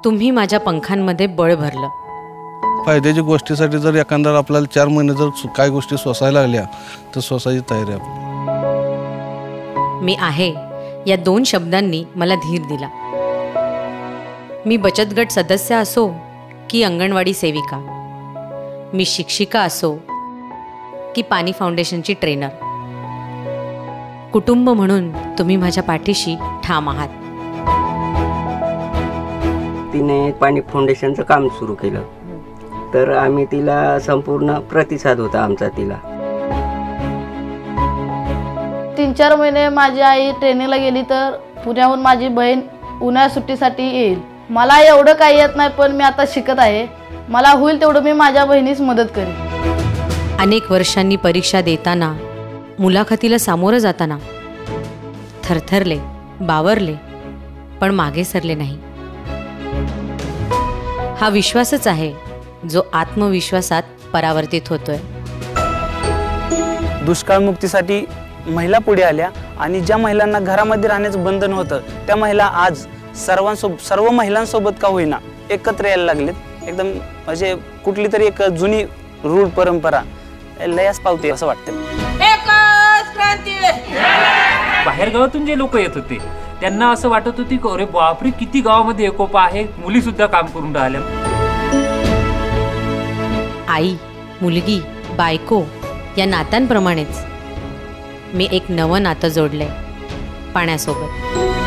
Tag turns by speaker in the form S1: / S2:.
S1: तुम्ही माझ्या पंखांमध्ये बळ भरलं।
S2: फायद्याच्या गोष्टीसाठी जर एखाद्याला आपल्याला 4 महिने जर काय गोष्टी सोसायला लागल्या तर सोसायची तयारी आपली।
S1: मी आहे या 2 शब्दांनी मला धीर दिला। मी बचत गट सदस्य असो की अंगणवाडी सेविका, मी शिक्षिका असो की पाणी फाउंडेशनची ट्रेनर, कुटुंब म्हणून तुम्ही माझ्या पाठीशी ठाम आहात।
S3: तिने पाणी फाउंडेशनचं काम सुरू केलं तर आम्ही तिला संपूर्ण प्रतिसाद होता आमचा तिला।
S4: 3-4 महिने माझी आई ट्रेनिंगला गेली तर पुण्याहून माझी बहीण उन्हाळ्या सुट्टीसाठी येईल। मला एवढं काही येत नाही पण मी आता शिकत आहे, मला होईल तेवढं मी माझ्या बहिणीस मदत करेन।
S1: अनेक वर्षांनी परीक्षा देताना, मुलाखतीला सामोरं जाताना थरथरले, बावरले, पण मागे सरले नाही। हा विश्वासच आहे जो आत्मविश्वासात परावर्तित होतोय।
S5: दुष्काळ मुक्तीसाठी महिला पुढे आल्या आणि ज्या महिलांना घरामध्ये राहण्याचं बंधन होतं त्या महिला आज सर्व महिलांसोबत का होईना एकत्र यायला लागलेत। एकदम म्हणजे कुठली तरी एक जुनी रूढ परंपरा लयास पावते असं वाटतं।
S6: बाहेर गावातून जे लोक येत होते त्यांना असं वाटत होती की अरे बापरे किती गावामध्ये एकोपा आहे, मुली सुद्धा काम करून राहिल्या।
S1: आई, मुलगी, बायको या नात्यांप्रमाणेच मी एक नवं नातं जोडलंय पाण्यासोबत।